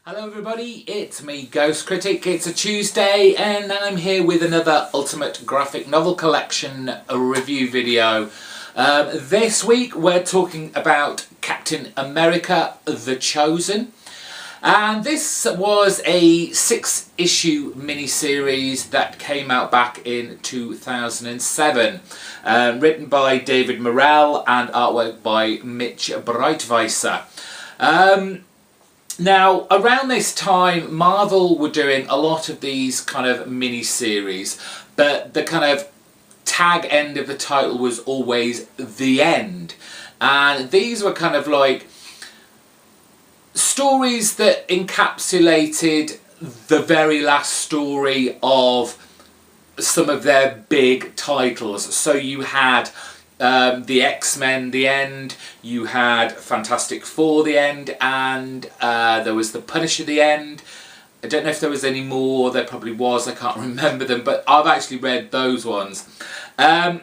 Hello everybody, it's me, GhostCritic. It's a Tuesday and I'm here with another Ultimate Graphic Novel Collection review video. This week we're talking about Captain America: The Chosen. And this was a 6-issue miniseries that came out back in 2007. Written by David Morrell and artwork by Mitch Breitweiser. Now, around this time, Marvel were doing a lot of these kind of mini-series, but the kind of tag end of the title was always The End. And these were kind of like stories that encapsulated the very last story of some of their big titles. So you had the X-Men, The End, you had Fantastic Four, The End, and there was The Punisher, The End. I don't know if there was any more, there probably was, I can't remember them, but I've actually read those ones. And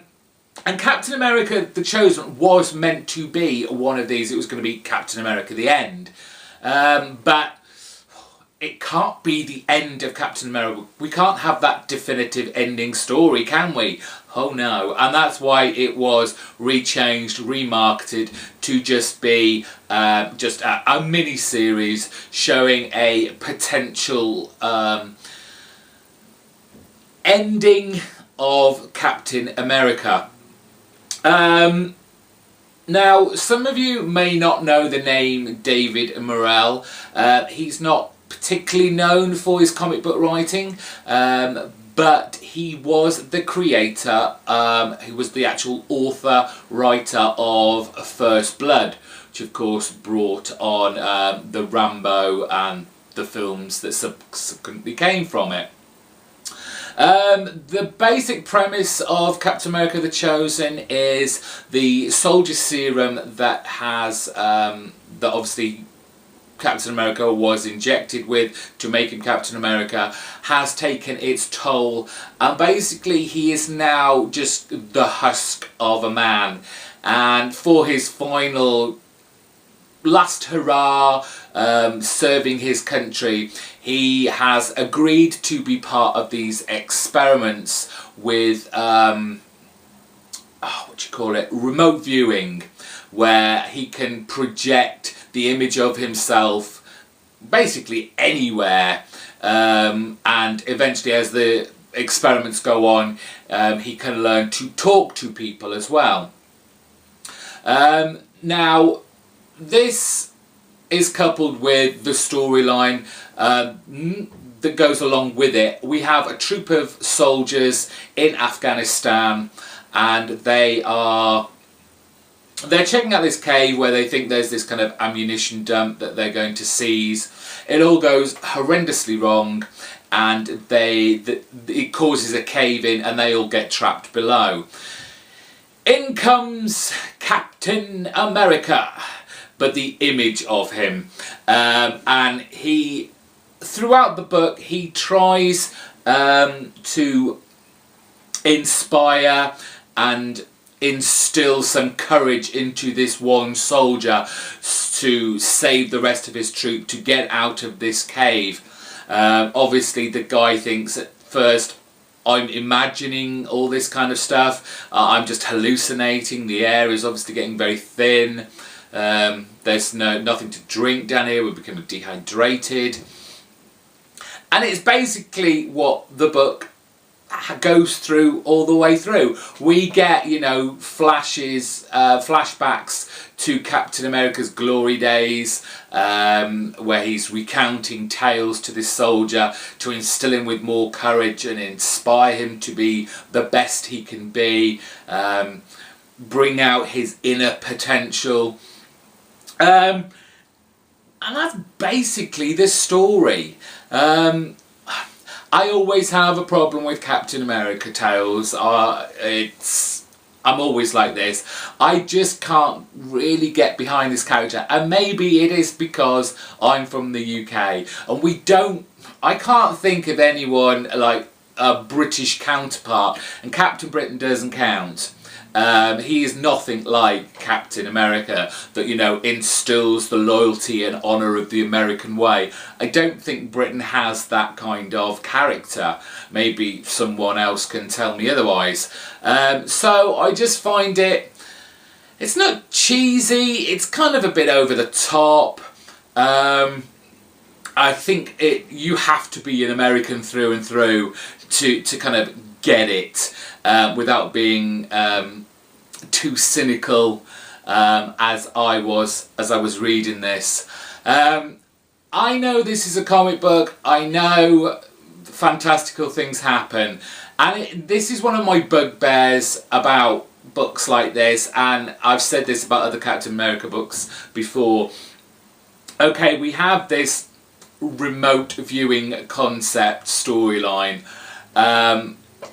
Captain America: The Chosen was meant to be one of these. It was going to be Captain America: The End. But it can't be the end of Captain America. We can't have that definitive ending story, can we? Oh no. And that's why it was rechanged, remarketed to just be just a mini-series showing a potential ending of Captain America. Now, some of you may not know the name David Morrell. He's not particularly known for his comic book writing, but he was the creator, he was the actual author, writer of First Blood, which of course brought on the Rambo and the films that subsequently came from it. The basic premise of Captain America: The Chosen is the soldier serum that has, that obviously Captain America was injected with to make him Captain America, has taken its toll, and basically he is now just the husk of a man, and for his final last hurrah, serving his country, he has agreed to be part of these experiments with remote viewing, where he can project the image of himself basically anywhere, and eventually, as the experiments go on, he can learn to talk to people as well. Now, this is coupled with the storyline that goes along with it. We have a troop of soldiers in Afghanistan, and they're checking out this cave where they think there's this kind of ammunition dump that they're going to seize. It all goes horrendously wrong, and it causes a cave-in and they all get trapped below. In comes Captain America, but the image of him. And he, throughout the book, he tries to inspire and instill some courage into this one soldier to save the rest of his troop, to get out of this cave. Obviously the guy thinks at first, I'm imagining all this kind of stuff, I'm just hallucinating, the air is obviously getting very thin, there's nothing to drink down here, we're becoming dehydrated. And it's basically what the book goes through all the way through. We get, you know, flashes, flashbacks to Captain America's glory days, where he's recounting tales to this soldier to instill him with more courage and inspire him to be the best he can be, bring out his inner potential. And that's basically the story. I always have a problem with Captain America tales. I'm always like this. I just can't really get behind this character, and maybe it is because I'm from the UK and I can't think of anyone like a British counterpart, and Captain Britain doesn't count. He is nothing like Captain America that, you know, instills the loyalty and honour of the American way. I don't think Britain has that kind of character. Maybe someone else can tell me otherwise. So I just find it's not cheesy, it's kind of a bit over the top. I think you have to be an American through and through to kind of get it without being too cynical as I was reading this. I know this is a comic book, I know fantastical things happen, and this is one of my bugbears about books like this, and I've said this about other Captain America books before. Okay, we have this remote viewing concept storyline,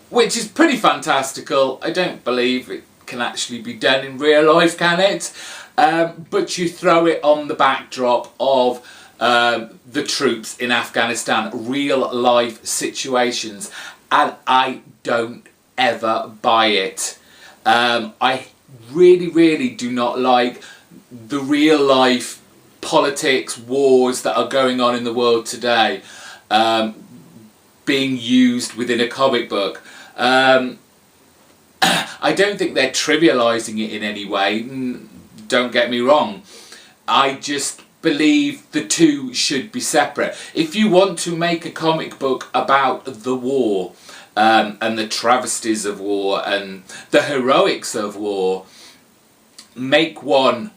which is pretty fantastical. I don't believe it can actually be done in real life, can it? But you throw it on the backdrop of the troops in Afghanistan, real life situations, and I don't ever buy it. I really do not like the real life politics, wars that are going on in the world today being used within a comic book. I don't think they're trivialising it in any way, don't get me wrong. I just believe the two should be separate. If you want to make a comic book about the war, and the travesties of war and the heroics of war, make one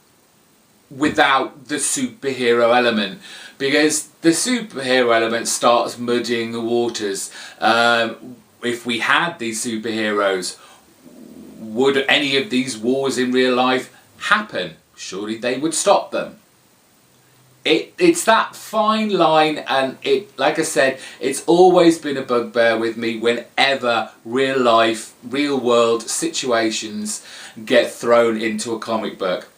without the superhero element, because the superhero element starts muddying the waters. If we had these superheroes, would any of these wars in real life happen? Surely they would stop them. It's that fine line, and like I said, it's always been a bugbear with me whenever real life, real world situations get thrown into a comic book.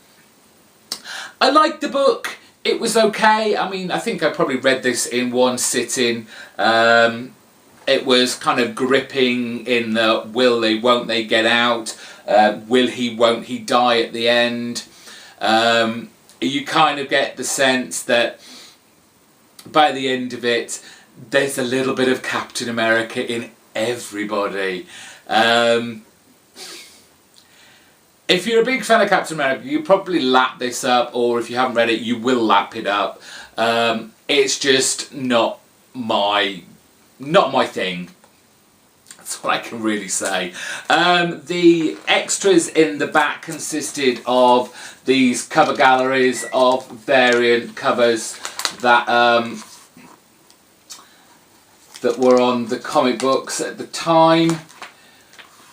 I liked the book. It was okay. I mean, I think I probably read this in one sitting. It was kind of gripping in the will they, won't they get out? Will he, won't he die at the end? You kind of get the sense that by the end of it, there's a little bit of Captain America in everybody. If you're a big fan of Captain America, you probably lap this up, or if you haven't read it, you will lap it up. It's just not my thing. That's what I can really say. The extras in the back consisted of these cover galleries of variant covers that that were on the comic books at the time.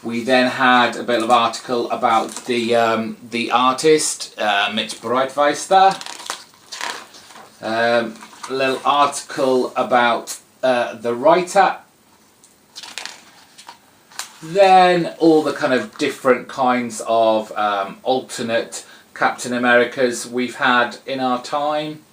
We then had a bit of article about the artist, Mitch Breitweister. A little article about the writer. Then all the kind of different kinds of alternate Captain Americas we've had in our time.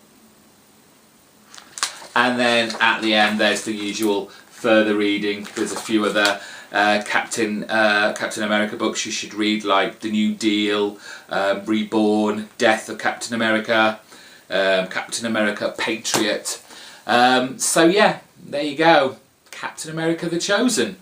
And then at the end there's the usual further reading. There's a few other Captain America books you should read, like The New Deal, Reborn, Death of Captain America, Captain America Patriot. So yeah, there you go. Captain America the Chosen.